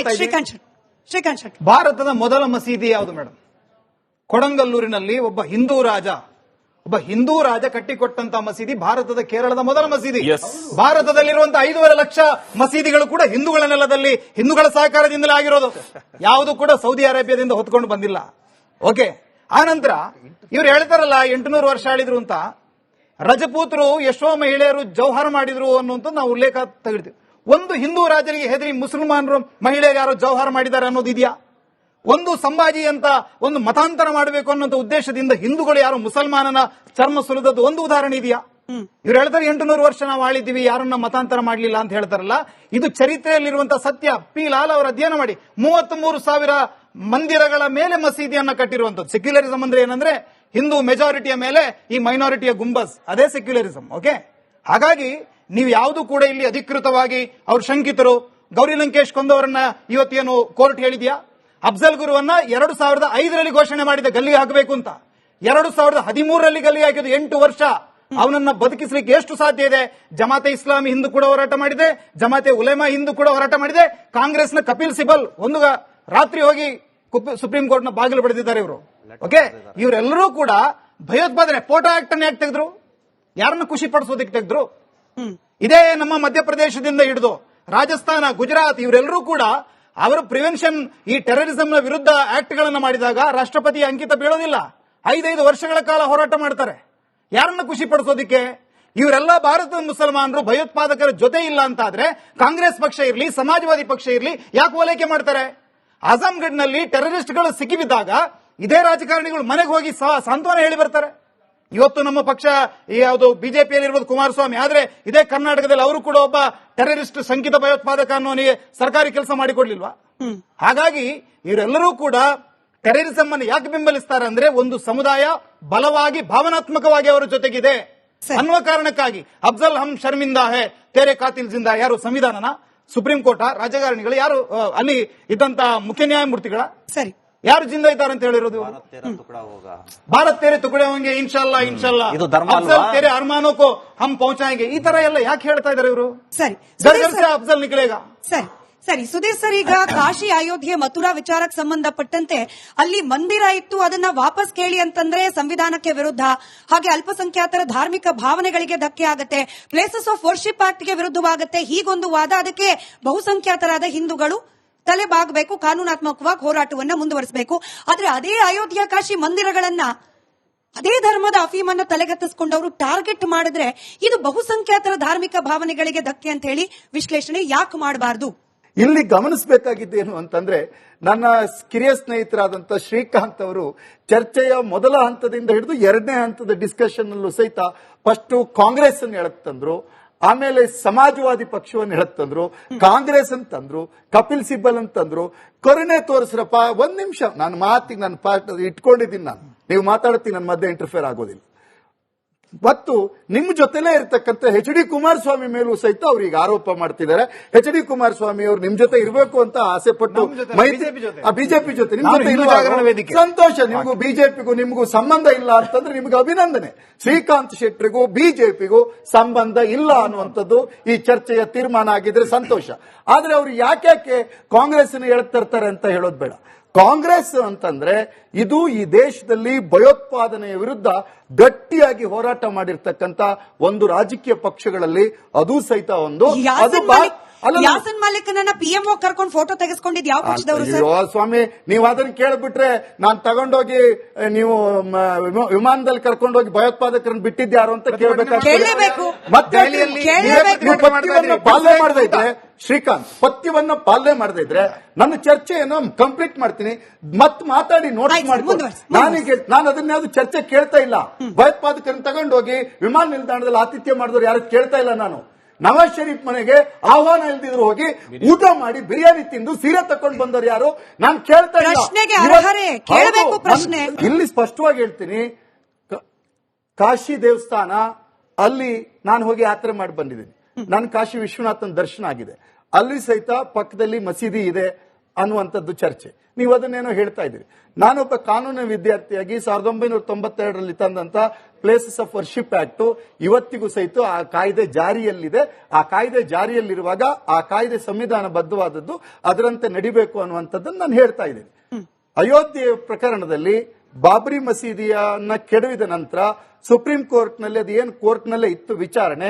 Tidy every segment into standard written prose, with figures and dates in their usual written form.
ಹೇಳ್ತಾ ಇದ್ದೀನಿ. ಶ್ರೀಕಾಂತ್ ಶೆಟ್ಟಿ, ಭಾರತದ ಮೊದಲ ಮಸೀದಿ ಯಾವುದು ಮೇಡಮ್? ಕೊಡಂಗಲ್ಲೂರಿನಲ್ಲಿ ಒಬ್ಬ ಹಿಂದೂ ರಾಜ ಕಟ್ಟಿಕೊಟ್ಟಂತ ಮಸೀದಿ ಭಾರತದ ಕೇರಳದ ಮೊದಲ ಮಸೀದಿ. ಭಾರತದಲ್ಲಿರುವಂತಹ 5.5 ಲಕ್ಷ ಮಸೀದಿಗಳು ಕೂಡ ಹಿಂದೂಗಳ ನೆಲದಲ್ಲಿ ಹಿಂದೂಗಳ ಸಹಕಾರದಿಂದಲೇ ಆಗಿರೋದು. ಯಾವುದು ಕೂಡ ಸೌದಿ ಅರೇಬಿಯಾದಿಂದ ಹೊತ್ಕೊಂಡು ಬಂದಿಲ್ಲ. ಓಕೆ, ಆನಂತರ ಇವ್ರು ಹೇಳ್ತಾರಲ್ಲ 800 ವರ್ಷ ಆಳಿದ್ರು ಅಂತ. ರಜಪೂತರು ಎಷ್ಟೋ ಮಹಿಳೆಯರು ಜೌಹರ್ ಮಾಡಿದ್ರು ಅನ್ನುವಂತ ನಾವು ಉಲ್ಲೇಖ ತೆಗೆದ್ವಿ. ಒಂದು ಹಿಂದೂ ರಾಜರಿಗೆ ಹೆದರಿ ಮುಸಲ್ಮಾನರು ಮಹಿಳೆಯರು ಯಾರೋ ಜೌಹರ್ ಮಾಡಿದ್ದಾರೆ ಅನ್ನೋದು ಇದೆಯಾ? ಒಂದು ಸಂಭಾಜಿ ಅಂತ ಒಂದು ಮತಾಂತರ ಮಾಡಬೇಕು ಅನ್ನೋ ಉದ್ದೇಶದಿಂದ ಹಿಂದೂಗಳು ಯಾರು ಮುಸಲ್ಮಾನನ ಚರ್ಮ ಸುಲಿದದ್ದು ಒಂದು ಉದಾಹರಣೆ ಇದೆಯಾ? ಇವ್ರು ಹೇಳ್ತಾರೆ 800 ವರ್ಷ ನಾವು ಆಳಿದ್ದೀವಿ, ಯಾರನ್ನ ಮತಾಂತರ ಮಾಡಲಿಲ್ಲ ಅಂತ ಹೇಳ್ತಾರಲ್ಲ. ಇದು ಚರಿತ್ರೆಯಲ್ಲಿರುವಂತಹ ಸತ್ಯ. ಪಿ ಲಾಲ್ ಅವರು ಅಧ್ಯಯನ ಮಾಡಿ 33,000 ಮಂದಿರಗಳ ಮೇಲೆ ಮಸೀದಿಯನ್ನ ಕಟ್ಟಿರುವಂತದ್ದು. ಸೆಕ್ಯುಲರಿಸಂ ಅಂದ್ರೆ ಏನಂದ್ರೆ ಹಿಂದೂ ಮೆಜಾರಿಟಿಯ ಮೇಲೆ ಈ ಮೈನಾರಿಟಿಯ ಗುಂಬಸ್, ಅದೇ ಸೆಕ್ಯುಲರಿಸಂ. ಓಕೆ, ಹಾಗಾಗಿ ನೀವು ಯಾವುದು ಕೂಡ ಇಲ್ಲಿ ಅಧಿಕೃತವಾಗಿ ಅವ್ರು ಶಂಕಿತರು ಗೌರಿ ಲಂಕೇಶ್ ಕೊಂದವರನ್ನ ಇವತ್ತೇನು ಕೋರ್ಟ್ ಹೇಳಿದ್ಯಾ? ಅಫ್ಜಲ್ ಗುರುವನ್ನ 2005ರಲ್ಲಿ ಘೋಷಣೆ ಮಾಡಿದೆ ಗಲ್ಲಿಗೆ ಹಾಕಬೇಕು ಅಂತ. 2013ರಲ್ಲಿ ಗಲ್ಲಿಗೆ ಹಾಕಿದ್ದು 8 ವರ್ಷ. ಅವನನ್ನ ಬದುಕಿಸಲಿಕ್ಕೆ ಎಷ್ಟು ಸಾಧ್ಯ ಇದೆ? ಜಮಾತೆ ಇಸ್ಲಾಮಿ ಹಿಂದೂ ಕೂಡ ಹೋರಾಟ ಮಾಡಿದೆ, ಜಮಾತೆ ಉಲೇಮಾ ಹಿಂದೂ ಕೂಡ ಹೋರಾಟ ಮಾಡಿದೆ. ಕಾಂಗ್ರೆಸ್ನ ಕಪಿಲ್ ಸಿಬಲ್ ಒಂದು ರಾತ್ರಿ ಹೋಗಿ ಸುಪ್ರೀಂ ಕೋರ್ಟ್ನ ಬಾಗಿಲು ಬಡಿದಿದ್ದಾರೆ ಇವರು. ಓಕೆ, ಇವರೆಲ್ಲರೂ ಕೂಡ ಭಯೋತ್ಪಾದನೆ ಪೋಟೋ ಆಕ್ಟ್ ಅನ್ನು ಯಾಕೆ ತೆಗೆದ್ರು? ಯಾರನ್ನ ಖುಷಿ ಪಡಿಸೋದಕ್ಕೆ ತೆಗೆದ್ರು? ಇದೇ ನಮ್ಮ ಮಧ್ಯಪ್ರದೇಶದಿಂದ ಹಿಡಿದು ರಾಜಸ್ಥಾನ, ಗುಜರಾತ್ ಇವರೆಲ್ಲರೂ ಕೂಡ ಅವರು ಪ್ರಿವೆನ್ಷನ್ ಈ ಟೆರರಿಸಂನ ವಿರುದ್ಧ ಆಕ್ಟ್ ಗಳನ್ನು ಮಾಡಿದಾಗ ರಾಷ್ಟ್ರಪತಿ ಅಂಕಿತ ಬೀಳೋದಿಲ್ಲ. 5 ವರ್ಷಗಳ ಕಾಲ ಹೋರಾಟ ಮಾಡ್ತಾರೆ. ಯಾರನ್ನ ಖುಷಿ ಪಡಿಸೋದಿಕ್ಕೆ? ಇವರೆಲ್ಲ ಭಾರತದ ಮುಸಲ್ಮಾನರು ಭಯೋತ್ಪಾದಕರ ಜೊತೆ ಇಲ್ಲ ಅಂತಾದ್ರೆ ಕಾಂಗ್ರೆಸ್ ಪಕ್ಷ ಇರಲಿ, ಸಮಾಜವಾದಿ ಪಕ್ಷ ಇರಲಿ ಯಾಕೆ ಓಲೈಕೆ ಮಾಡ್ತಾರೆ? ಆಜಂಗಢ್ನಲ್ಲಿ ಟೆರರಿಸ್ಟ್ಗಳು ಸಿಕ್ಕಿಬಿದ್ದಾಗ ಇದೇ ರಾಜಕಾರಣಿಗಳು ಮನೆಗೆ ಹೋಗಿ ಸಾಂತ್ವನ ಹೇಳಿ ಬರ್ತಾರೆ. ಇವತ್ತು ನಮ್ಮ ಪಕ್ಷ ಯಾವುದು ಬಿಜೆಪಿಯಲ್ಲಿರ್ಬೋದು ಕುಮಾರಸ್ವಾಮಿ, ಆದ್ರೆ ಇದೇ ಕರ್ನಾಟಕದಲ್ಲಿ ಅವರು ಕೂಡ ಒಬ್ಬ ಟೆರರಿಸ್ಟ್ ಶಂಕಿತ ಭಯೋತ್ಪಾದಕ ಅನ್ನೋನಿಗೆ ಸರ್ಕಾರಿ ಕೆಲಸ ಮಾಡಿಕೊಡ್ಲಿಲ್ವಾ? ಹಾಗಾಗಿ ಇವರೆಲ್ಲರೂ ಕೂಡ ಟೆರರಿಸಂ ಅನ್ನು ಯಾಕೆ ಬೆಂಬಲಿಸ್ತಾರೆ ಅಂದ್ರೆ ಒಂದು ಸಮುದಾಯ ಬಲವಾಗಿ ಭಾವನಾತ್ಮಕವಾಗಿ ಅವರ ಜೊತೆಗಿದೆ ಅನ್ನುವ ಕಾರಣಕ್ಕಾಗಿ. ಅಫ್ಜಲ್ ಹಮ್ ಶರ್ಮಿಂದಾ ಹೇ ತೇರೆ ಕಾತಿಲ್ ಜಿಂದಾ ಯಾರು? ಸಂವಿಧಾನನ, ಸುಪ್ರೀಂ ಕೋರ್ಟ್, ರಾಜಕಾರಣಿಗಳು ಯಾರು? ಅಲ್ಲಿ ಇದ್ದಂತ ಮುಖ್ಯ ನ್ಯಾಯಮೂರ್ತಿಗಳ ಸರಿ ಯಾರು ಜಿಂದ ಇದ್ದಾರೆ ಅಂತ ಹೇಳಿರೋದು? ಭಾರತ್ ತೇರೆ ತುಕಡೆ ಹೋಂಗೆ ಇನ್ಶಾಲ್ಲಾ ಇನ್ಶಾಲ್ಲಾ, ಅಫ್ಜಲ್ ತೇರೆ ಅರ್ಮಾನೋ ಕೋ ಹಮ್ ಪಹುಂಚಾಯಂಗೆ, ಈ ತರ ಎಲ್ಲ ಯಾಕೆ ಹೇಳ್ತಾ ಇದ್ದಾರೆ ಇವರು? ಸರಿ, ಅಫ್ಜಲ್ ನಿಕಲೇಗ. ಸರಿ ಸರಿ ಸುಧೀರ್ ಸರ್, ಈಗ ಕಾಶಿ, ಅಯೋಧ್ಯೆ, ಮಥುರಾ ವಿಚಾರಕ್ಕೆ ಸಂಬಂಧಪಟ್ಟಂತೆ ಅಲ್ಲಿ ಮಂದಿರ ಇತ್ತು, ಅದನ್ನ ವಾಪಸ್ ಕೇಳಿ ಅಂತಂದ್ರೆ ಸಂವಿಧಾನಕ್ಕೆ ವಿರುದ್ಧ, ಹಾಗೆ ಅಲ್ಪಸಂಖ್ಯಾತರ ಧಾರ್ಮಿಕ ಭಾವನೆಗಳಿಗೆ ಧಕ್ಕೆ ಆಗತ್ತೆ, ಪ್ಲೇಸಸ್ ಆಫ್ ವರ್ಷಿಪ್ ಆಕ್ಟ್ಗೆ ವಿರುದ್ಧವಾಗುತ್ತೆ, ಹೀಗೊಂದು ವಾದ. ಅದಕ್ಕೆ ಬಹುಸಂಖ್ಯಾತರಾದ ಹಿಂದೂಗಳು ತಲೆಬಾಗಬೇಕು, ಕಾನೂನಾತ್ಮಕವಾಗಿ ಹೋರಾಟವನ್ನ ಮುಂದುವರಿಸಬೇಕು. ಆದ್ರೆ ಅದೇ ಅಯೋಧ್ಯ, ಕಾಶಿ ಮಂದಿರಗಳನ್ನ ಅದೇ ಧರ್ಮದ ಅಫೀಮನ್ನ ತಲೆಗತ್ತಿಸಿಕೊಂಡವರು ಟಾರ್ಗೆಟ್ ಮಾಡಿದ್ರೆ ಇದು ಬಹುಸಂಖ್ಯಾತರ ಧಾರ್ಮಿಕ ಭಾವನೆಗಳಿಗೆ ಧಕ್ಕೆ ಅಂತ ಹೇಳಿ ವಿಶ್ಲೇಷಣೆ ಯಾಕೆ ಮಾಡಬಾರದು? ಇಲ್ಲಿ ಗಮನಿಸಬೇಕಾಗಿದ್ದೇನು ಅಂತಂದ್ರೆ, ನನ್ನ ಕಿರಿಯ ಸ್ನೇಹಿತರಾದಂತ ಶ್ರೀಕಾಂತ್ ಅವರು ಚರ್ಚೆಯ ಮೊದಲ ಹಂತದಿಂದ ಹಿಡಿದು 2ನೇ ಹಂತದ ಡಿಸ್ಕಷನ್ ಅಲ್ಲೂ ಸಹಿತ ಫಸ್ಟ್ ಕಾಂಗ್ರೆಸ್ ಅನ್ನು ಎಳತ್ತಂದ್ರು, ಆಮೇಲೆ ಸಮಾಜವಾದಿ ಪಕ್ಷವನ್ನು ಎಳತ್ತಂದ್ರು, ಕಾಂಗ್ರೆಸ್ ಅಂತಂದ್ರು, ಕಪಿಲ್ ಸಿಬ್ಬಲ್ ಅಂತಂದ್ರು. ಕರುಣೆ ತೋರಿಸ್ರಪ್ಪ, 1 ನಿಮಿಷ ನನ್ನ ಮಾತಿಗೆ ನಾನು ಪಾರ್ಟ್ ಇಟ್ಕೊಂಡಿದ್ದೀನಿ. ನೀವು ಮಾತಾಡ್ತೀನಿ, ನನ್ನ ಮಧ್ಯೆ ಇಂಟರ್ಫಿಯರ್ ಆಗೋದಿಲ್ಲ. ಮತ್ತು ನಿಮ್ಮ ಜೊತೆಲೇ ಇರತಕ್ಕಂಥ HD ಕುಮಾರಸ್ವಾಮಿ ಮೇಲೂ ಸಹಿತ ಅವ್ರಿಗೆ ಆರೋಪ ಮಾಡ್ತಿದ್ದಾರೆ. HD ಕುಮಾರಸ್ವಾಮಿ ಅವರು ನಿಮ್ ಜೊತೆ ಇರಬೇಕು ಅಂತ ಆಸೆ ಪಟ್ಟು ಬಿಜೆಪಿ ಜೊತೆ ನಿಮ್ ಜೊತೆ ಸಂತೋಷ. ನಿಮಗೂ ಬಿಜೆಪಿಗೂ ನಿಮಗೂ ಸಂಬಂಧ ಇಲ್ಲ ಅಂತಂದ್ರೆ ನಿಮ್ಗೆ ಅಭಿನಂದನೆ. ಶ್ರೀಕಾಂತ್ ಶೆಟ್ಟರಿಗೂ ಬಿಜೆಪಿಗೂ ಸಂಬಂಧ ಇಲ್ಲ ಅನ್ನುವಂಥದ್ದು ಈ ಚರ್ಚೆಯ ತೀರ್ಮಾನ ಆಗಿದ್ರೆ ಸಂತೋಷ. ಆದ್ರೆ ಅವ್ರು ಯಾಕೆ ಕಾಂಗ್ರೆಸ್ ಹೇಳ್ತಿರ್ತಾರೆ ಅಂತ ಹೇಳೋದು ಬೇಡ. ಕಾಂಗ್ರೆಸ್ ಅಂತಂದ್ರೆ ಇದು ಈ ದೇಶದಲ್ಲಿ ಭಯೋತ್ಪಾದನೆಯ ವಿರುದ್ಧ ಗಟ್ಟಿಯಾಗಿ ಹೋರಾಟ ಮಾಡಿರ್ತಕ್ಕಂಥ ಒಂದು ರಾಜಕೀಯ ಪಕ್ಷಗಳಲ್ಲಿ ಅದು ಸಹಿತ ಒಂದು. ಯಾಸನ್ ಮಾಲಿಕ್ನನ್ನ PMO ಕರ್ಕೊಂಡು ಫೋಟೋ ತೆಗೆಸ್ಕೊಂಡಿದ್ ಯಾವ ಪಕ್ಷದವರು ಸರ್? ಸ್ವಾಮಿ, ನೀವು ಅದನ್ನ ಕೇಳ್ಬಿಟ್ರೆ ನಾನು ತಗೊಂಡೋಗಿ ನೀವು ವಿಮಾನದಲ್ಲಿ ಕರ್ಕೊಂಡೋಗಿ ಭಯೋತ್ಪಾದಕರನ್ನು ಬಿಟ್ಟಿದ್ಯಾರು ಅಂತ ಕೇಳಬೇಕು. ಮತ್ತೆ ಪಥ್ಯವನ್ನ ಪಾಲನೆ ಮಾಡದೇ ಇದ್ರೆ, ಶ್ರೀಕಾಂತ್ ಪಥ್ಯವನ್ನ ಪಾಲನೆ ಮಾಡದೇ ಇದ್ರೆ ನನ್ನ ಚರ್ಚೆಯನ್ನು ಕಂಪ್ಲೀಟ್ ಮಾಡ್ತೀನಿ, ಮತ್ ಮಾತಾಡಿ ನೋಟಿಸ್ ಮಾಡ್ಕೊಂಡು. ನಾನು ಅದನ್ನ ಯಾವ್ದು ಚರ್ಚೆ ಕೇಳ್ತಾ ಇಲ್ಲ. ಭಯೋತ್ಪಾದಕರನ್ನು ತಗೊಂಡೋಗಿ ವಿಮಾನ ನಿಲ್ದಾಣದಲ್ಲಿ ಆತಿಥ್ಯ ಮಾಡಿದವರು ಯಾರು ಕೇಳ್ತಾ ಇಲ್ಲ. ನಾನು ನವಾಜ್ ಶರೀಫ್ ಮನೆಗೆ ಆಹ್ವಾನ ಇಲ್ದಿದ್ರು ಹೋಗಿ ಊಟ ಮಾಡಿ ಬಿರಿಯಾನಿ ತಿಂದು ಸೀರೆ ತಕೊಂಡು ಬಂದವರು ಯಾರು? ನಾನು ಕೇಳ್ತಾ ಇಲ್ಲ. ಇಲ್ಲಿ ಸ್ಪಷ್ಟವಾಗಿ ಹೇಳ್ತೀನಿ, ಕಾಶಿ ದೇವಸ್ಥಾನ ಅಲ್ಲಿ ನಾನು ಹೋಗಿ ಯಾತ್ರೆ ಮಾಡಿ ಬಂದಿದ್ದೀನಿ. ನಾನು ಕಾಶಿ ವಿಶ್ವನಾಥನ್ ದರ್ಶನ ಆಗಿದೆ. ಅಲ್ಲಿ ಸಹಿತ ಪಕ್ಕದಲ್ಲಿ ಮಸೀದಿ ಇದೆ, ಅನ್ನುವಂಥದ್ದು ಚರ್ಚೆ. ನೀವು ಅದನ್ನೇನೋ ಹೇಳ್ತಾ ಇದ್ದೀರಿ. ನಾನೊಬ್ಬ ಕಾನೂನು ವಿದ್ಯಾರ್ಥಿಯಾಗಿ 1992ರಲ್ಲಿ ತಂದಂತ ಪ್ಲೇಸಸ್ ಆಫ್ ವರ್ಷಿಪ್ ಆಕ್ಟ್ ಇವತ್ತಿಗೂ ಸಹಿತ ಆ ಕಾಯ್ದೆ ಜಾರಿಯಲ್ಲಿದೆ. ಆ ಕಾಯ್ದೆ ಜಾರಿಯಲ್ಲಿರುವಾಗ ಆ ಕಾಯ್ದೆ ಸಂವಿಧಾನಬದ್ಧವಾದದ್ದು, ಅದರಂತೆ ನಡಿಬೇಕು ಅನ್ನುವಂಥದ್ದನ್ನು ನಾನು ಹೇಳ್ತಾ ಇದ್ದೀನಿ. ಅಯೋಧ್ಯೆ ಪ್ರಕರಣದಲ್ಲಿ ಬಾಬ್ರಿ ಮಸೀದಿಯನ್ನ ಕೆಡವಿದ ನಂತರ ಸುಪ್ರೀಂ ಕೋರ್ಟ್ ನಲ್ಲಿ ಅದೇನು ಕೋರ್ಟ್ ನಲ್ಲೇ ಇತ್ತು ವಿಚಾರಣೆ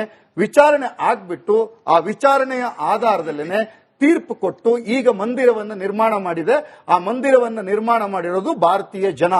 ಆಗ್ಬಿಟ್ಟು ಆ ವಿಚಾರಣೆಯ ಆಧಾರದಲ್ಲೇನೆ ತೀರ್ಪು ಕೊಟ್ಟು ಈಗ ಮಂದಿರವನ್ನು ನಿರ್ಮಾಣ ಮಾಡಿದೆ. ಆ ಮಂದಿರವನ್ನು ನಿರ್ಮಾಣ ಮಾಡಿರೋದು ಭಾರತೀಯ ಜನ.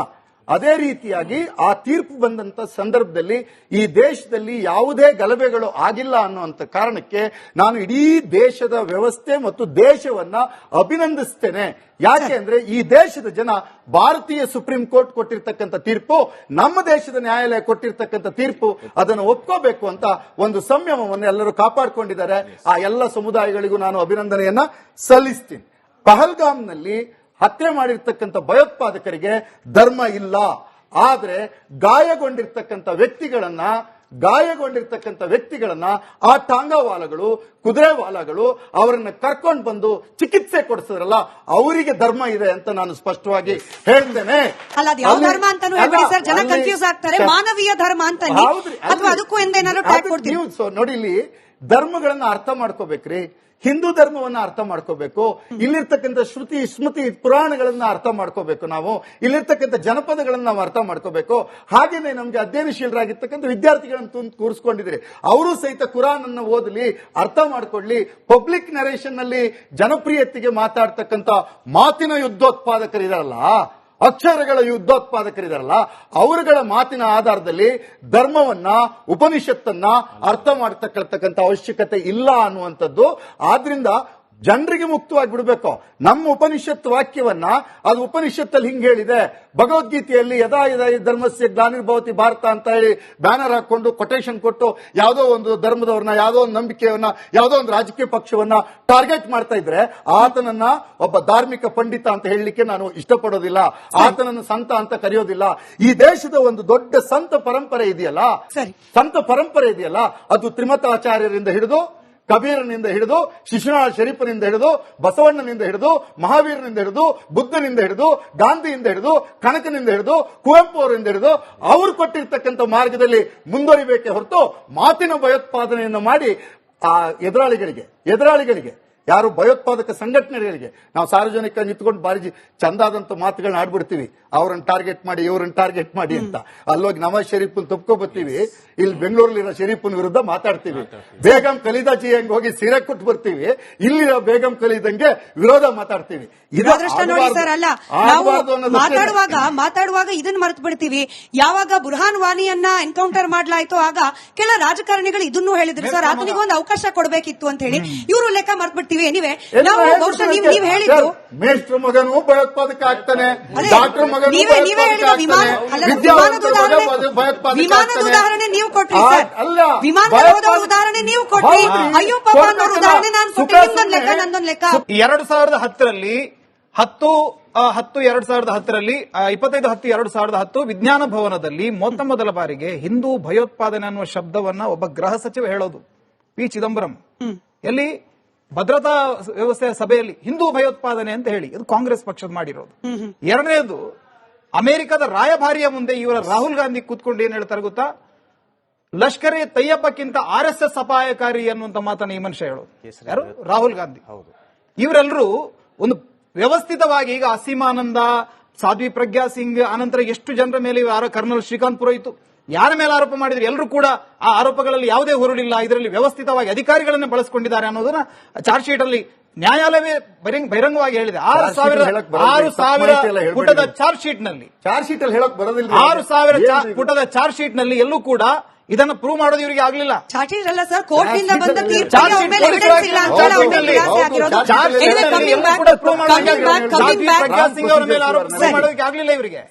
ಅದೇ ರೀತಿಯಾಗಿ ಆ ತೀರ್ಪು ಬಂದಂತ ಸಂದರ್ಭದಲ್ಲಿ ಈ ದೇಶದಲ್ಲಿ ಯಾವುದೇ ಗಲಭೆಗಳು ಆಗಿಲ್ಲ ಅನ್ನುವಂತ ಕಾರಣಕ್ಕೆ ನಾನು ಇಡೀ ದೇಶದ ವ್ಯವಸ್ಥೆ ಮತ್ತು ದೇಶವನ್ನ ಅಭಿನಂದಿಸ್ತೇನೆ. ಯಾಕೆ ಅಂದ್ರೆ ಈ ದೇಶದ ಜನ ಭಾರತೀಯ ಸುಪ್ರೀಂ ಕೋರ್ಟ್ ಕೊಟ್ಟಿರ್ತಕ್ಕಂಥ ತೀರ್ಪು, ನಮ್ಮ ದೇಶದ ನ್ಯಾಯಾಲಯ ಕೊಟ್ಟಿರ್ತಕ್ಕಂಥ ತೀರ್ಪು, ಅದನ್ನು ಒಪ್ಕೋಬೇಕು ಅಂತ ಒಂದು ಸಂಯಮವನ್ನು ಎಲ್ಲರೂ ಕಾಪಾಡಿಕೊಂಡಿದ್ದಾರೆ. ಆ ಎಲ್ಲ ಸಮುದಾಯಗಳಿಗೂ ನಾನು ಅಭಿನಂದನೆಯನ್ನ ಸಲ್ಲಿಸ್ತೀನಿ. ಪಹಲ್ಗಾಮ್ನಲ್ಲಿ ಹತ್ಯೆ ಮಾಡಿರ್ತಕ್ಕಂಥ ಭಯೋತ್ಪಾದಕರಿಗೆ ಧರ್ಮ ಇಲ್ಲ. ಆದ್ರೆ ಗಾಯಗೊಂಡಿರ್ತಕ್ಕಂಥ ವ್ಯಕ್ತಿಗಳನ್ನ ಆ ಟಾಂಗಾವಾಲಗಳು, ಕುದುರೆವಾಲಗಳು ಅವರನ್ನ ಕರ್ಕೊಂಡು ಬಂದು ಚಿಕಿತ್ಸೆ ಕೊಡಿಸಿದ್ರಲ್ಲ, ಅವರಿಗೆ ಧರ್ಮ ಇದೆ ಅಂತ ನಾನು ಸ್ಪಷ್ಟವಾಗಿ ಹೇಳ್ತೇನೆ. ಅಲ್ಲ, ಅದು ಯಾವ ಧರ್ಮ ಅಂತಾನು ಹೇಳ್ಬೇಡಿ ಸರ್, ಜನ ಕನ್ಫ್ಯೂಸ್ ಆಗ್ತಾರೆ. ಮಾನವೀಯ ಧರ್ಮ ಅಂತ ಅಥವಾ ಅದಕ್ಕೂ ಎಂದೇನಾದ್ರು ಟ್ಯಾಗ್ ಕೊಡ್ತೀವಿ. ನೋಡಿ, ಇಲ್ಲಿ ಧರ್ಮಗಳನ್ನ ಅರ್ಥ ಮಾಡ್ಕೋಬೇಕ್ರಿ. ಹಿಂದೂ ಧರ್ಮವನ್ನ ಅರ್ಥ ಮಾಡ್ಕೋಬೇಕು. ಇಲ್ಲಿರ್ತಕ್ಕಂಥ ಶ್ರುತಿ ಸ್ಮೃತಿ ಪುರಾಣಗಳನ್ನ ಅರ್ಥ ಮಾಡ್ಕೋಬೇಕು. ನಾವು ಇಲ್ಲಿರ್ತಕ್ಕಂಥ ಜನಪದಗಳನ್ನ ನಾವು ಅರ್ಥ ಮಾಡ್ಕೋಬೇಕು. ಹಾಗೇನೆ ನಮ್ಗೆ ಅಧ್ಯಯನಶೀಲರಾಗಿರ್ತಕ್ಕಂಥ ವಿದ್ಯಾರ್ಥಿಗಳನ್ನ ಕೂರಿಸ್ಕೊಂಡಿದ್ರೆ ಅವರು ಸಹಿತ ಕುರಾನ್ ಅನ್ನು ಓದಲಿ, ಅರ್ಥ ಮಾಡ್ಕೊಳ್ಳಿ. ಪಬ್ಲಿಕ್ ನರೇಷನ್ ನಲ್ಲಿ ಜನಪ್ರಿಯತೆಗೆ ಮಾತಾಡ್ತಕ್ಕಂಥ ಮಾತಿನ ಯುದ್ಧೋತ್ಪಾದಕರಿದಾರಲ್ಲ, ಅಕ್ಷರಗಳ ಯುದ್ಧೋತ್ಪಾದಕರಿದಾರಲ್ಲ, ಅವರುಗಳ ಮಾತಿನ ಆಧಾರದಲ್ಲಿ ಧರ್ಮವನ್ನ, ಉಪನಿಷತ್ತನ್ನ ಅರ್ಥ ಮಾಡ್ತಕ್ಕಂಥ ಅವಶ್ಯಕತೆ ಇಲ್ಲ ಅನ್ನುವಂಥದ್ದು. ಆದ್ರಿಂದ ಜನರಿಗೆ ಮುಕ್ತವಾಗಿ ಬಿಡಬೇಕು. ನಮ್ಮ ಉಪನಿಷತ್ ವಾಕ್ಯವನ್ನ, ಅದು ಉಪನಿಷತ್ತಲ್ಲಿ ಹಿಂಗೆ ಹೇಳಿದೆ, ಭಗವದ್ಗೀತೆಯಲ್ಲಿ ಯದಾ ಯದಾ ಧರ್ಮಸ್ಯ ಗ್ಲಾನಿರ್ಭವತಿ ಭಾರತ ಅಂತ ಹೇಳಿ ಬ್ಯಾನರ್ ಹಾಕೊಂಡು ಕೊಟೇಶನ್ ಕೊಟ್ಟು ಯಾವುದೋ ಒಂದು ಧರ್ಮದವ್ರನ್ನ, ಯಾವುದೋ ಒಂದು ನಂಬಿಕೆಯನ್ನ, ಯಾವುದೋ ಒಂದು ರಾಜಕೀಯ ಪಕ್ಷವನ್ನ ಟಾರ್ಗೆಟ್ ಮಾಡ್ತಾ ಇದ್ರೆ ಆತನನ್ನ ಒಬ್ಬ ಧಾರ್ಮಿಕ ಪಂಡಿತ ಅಂತ ಹೇಳಲಿಕ್ಕೆ ನಾನು ಇಷ್ಟಪಡೋದಿಲ್ಲ. ಆತನನ್ನು ಸಂತ ಅಂತ ಕರೆಯೋದಿಲ್ಲ. ಈ ದೇಶದ ಒಂದು ದೊಡ್ಡ ಸಂತ ಪರಂಪರೆ ಇದೆಯಲ್ಲ, ಅದು ತ್ರಿಮತಾಚಾರ್ಯರಿಂದ ಹಿಡಿದು, ಕಬೀರನಿಂದ ಹಿಡಿದು, ಶಿಶುನಾಳ ಶರೀಫನಿಂದ ಹಿಡಿದು, ಬಸವಣ್ಣನಿಂದ ಹಿಡಿದು, ಮಹಾವೀರನಿಂದ ಹಿಡಿದು, ಬುದ್ಧನಿಂದ ಹಿಡಿದು, ಗಾಂಧಿಯಿಂದ ಹಿಡಿದು, ಕನಕನಿಂದ ಹಿಡಿದು, ಕುವೆಂಪು ಅವರಿಂದ ಹಿಡಿದು ಅವರು ಕೊಟ್ಟಿರ್ತಕ್ಕಂಥ ಮಾರ್ಗದಲ್ಲಿ ಮುಂದುವರಿಬೇಕೆ ಹೊರತು ಮಾತಿನ ಭಯೋತ್ಪಾದನೆಯನ್ನು ಮಾಡಿ ಆ ಎದುರಾಳಿಗಳಿಗೆ ಯಾರು ಭಯೋತ್ಪಾದಕ ಸಂಘಟನೆಗಳಿಗೆ ನಾವು ಸಾರ್ವಜನಿಕ ನಿಂತ್ಕೊಂಡು ಬಾರಿ ಚಂದಾದಂತ ಮಾತುಗಳನ್ನ ಆಡ್ಬಿಡ್ತೀವಿ. ಅವರನ್ನು ಟಾರ್ಗೆಟ್ ಮಾಡಿ, ಇವರನ್ನು ಟಾರ್ಗೆಟ್ ಮಾಡಿ ಅಂತ. ಅಲ್ಲೋಗಿ ನವಾಜ್ ಶರೀಫನ್ ತಪ್ಕೊಬರ್ತೀವಿ, ಇಲ್ಲಿ ಬೆಂಗಳೂರಲ್ಲಿರೋ ಶರೀಫನ್ ವಿರುದ್ಧ ಮಾತಾಡ್ತೀವಿ. ಬೇಗಂ ಖಲೀದಾಜಿ ಹೆಂಗ್ ಹೋಗಿ ಸೀರೆ ಕೊಟ್ಟು ಬರ್ತೀವಿ, ಇಲ್ಲಿರೋ ಬೇಗಂ ಖಲೀದಂಗೆ ವಿರೋಧ ಮಾತಾಡ್ತೀವಿ. ನೋಡಿ ಸರ್, ಅಲ್ಲ, ನಾವು ಮಾತಾಡುವಾಗ ಇದನ್ನ ಮರೆತು ಬಿಡ್ತೀವಿ. ಯಾವಾಗ ಬುರ್ಹಾನ್ ವಾನಿಯನ್ನ ಎನ್ಕೌಂಟರ್ ಮಾಡ್ಲಾಯ್ತು ಆಗ ಕೆಲ ರಾಜಕಾರಣಿಗಳು ಇದನ್ನು ಹೇಳಿದ್ರು ಸರ್, ಆತನಿಗೊಂದು ಅವಕಾಶ ಕೊಡಬೇಕಿತ್ತು ಅಂತ ಹೇಳಿ. ಇವರು ಲೆಕ್ಕ ಮರ್ತು ಬಿಡ್ತೀವಿ. ಎನಿವೆ, ನಾವು ಬಹುಶಃ ನೀವು ಹೇಳಿದ್ದು ಮೇಷ್ಟ್ರ ಮಗನು ಭಯೋತ್ಪಾದಕ ಆಗ್ತಾನೆ, ಡಾಕ್ಟರ್ ಮಗನು ವಿಮಾನದ ಉದಾಹರಣೆ ನೀವು ಕೊಟ್ರಿ ಸರ್, ವಿಮಾನದ ಉದಾಹರಣೆ ನೀವು ಕೊಟ್ರಿ, ಅಯ್ಯಪ್ಪ ಅನ್ನೋ ಉದಾಹರಣೆ ನಾನು ಕೊಟ್ಟೆ. ನಿಮ್ದೊಂದು ಲೆಕ್ಕ, ನಂದೊಂದು ಲೆಕ್ಕ. 2010ರಲ್ಲಿ 25/10/2010 ವಿಜ್ಞಾನ ಭವನದಲ್ಲಿ ಮೊದಲ ಬಾರಿಗೆ ಹಿಂದೂ ಭಯೋತ್ಪಾದನೆ ಅನ್ನುವ ಶಬ್ದವನ್ನ ಒಬ್ಬ ಗೃಹ ಸಚಿವ ಹೇಳೋದು, ಪಿ ಚಿದಂಬರಂ. ಎಲ್ಲಿ? ಭದ್ರತಾ ವ್ಯವಸ್ಥೆಯ ಸಭೆಯಲ್ಲಿ ಹಿಂದೂ ಭಯೋತ್ಪಾದನೆ ಅಂತ ಹೇಳಿ. ಇದು ಕಾಂಗ್ರೆಸ್ ಪಕ್ಷದ ಮಾಡಿರೋದು. ಎರಡನೇದು, ಅಮೆರಿಕದ ರಾಯಭಾರಿಯ ಮುಂದೆ ಇವರ ರಾಹುಲ್ ಗಾಂಧಿ ಕೂತ್ಕೊಂಡು ಏನ್ ಹೇಳ್ತಾರೆ ಗೊತ್ತಾ? ಲಷ್ಕರ್ ಎ ತಯ್ಯಬಕ್ಕಿಂತ RSS ಅಪಾಯಕಾರಿ ಅನ್ನುವಂತ ಮಾತನ್ನ ಈ ಮನುಷ್ಯ ಹೇಳೋದು. ಯಾರು? ರಾಹುಲ್ ಗಾಂಧಿ. ಇವರೆಲ್ಲರೂ ಒಂದು ವ್ಯವಸ್ಥಿತವಾಗಿ, ಈಗ ಅಸೀಮಾನಂದ, ಸಾಧ್ವಿ ಪ್ರಜ್ಞಾ ಸಿಂಗ್, ಅನಂತರ ಎಷ್ಟು ಜನರ ಮೇಲೆ ಕರ್ನಲ್ ಶ್ರೀಕಾಂತ್ ಪುರೋಹಿತ್ ಯಾರ ಮೇಲೆ ಆರೋಪ ಮಾಡಿದ್ರು, ಎಲ್ಲರೂ ಕೂಡ ಆ ಆರೋಪಗಳಲ್ಲಿ ಯಾವುದೇ ಹುರುಳಿಲ್ಲ. ಇದರಲ್ಲಿ ವ್ಯವಸ್ಥಿತವಾಗಿ ಅಧಿಕಾರಿಗಳನ್ನ ಬಳಸಿಕೊಂಡಿದ್ದಾರೆ ಅನ್ನೋದನ್ನ ಚಾರ್ಜ್ ಶೀಟ್ ಅಲ್ಲಿ ನ್ಯಾಯಾಲಯವೇ ಬಹಿರಂಗವಾಗಿ ಹೇಳಿದೆ. 6,000 ಪುಟದ ಚಾರ್ಜ್ ಶೀಟ್ ನಲ್ಲಿ 6,000 ಪುಟದ ಚಾರ್ಜ್ ಶೀಟ್ ನಲ್ಲಿ ಎಲ್ಲೂ ಕೂಡ ಇದನ್ನ ಪ್ರೂವ್ ಮಾಡೋದು ಇವರಿಗೆ ಆಗ್ಲಿಲ್ಲ. ಚಾರ್ಜ್ ಅಲ್ಲ ಸರ್, ಕೋರ್ಟ್ನಿಂದ ಬಂದ ತೀರ್ಪು ಎವಿಡೆನ್ಸ್ ಇಲ್ಲ ಅಂತ ಅವ್ರ ಮೇಲೆ ಆಗ್ಲಿಲ್ಲ ಇವರಿಗೆ.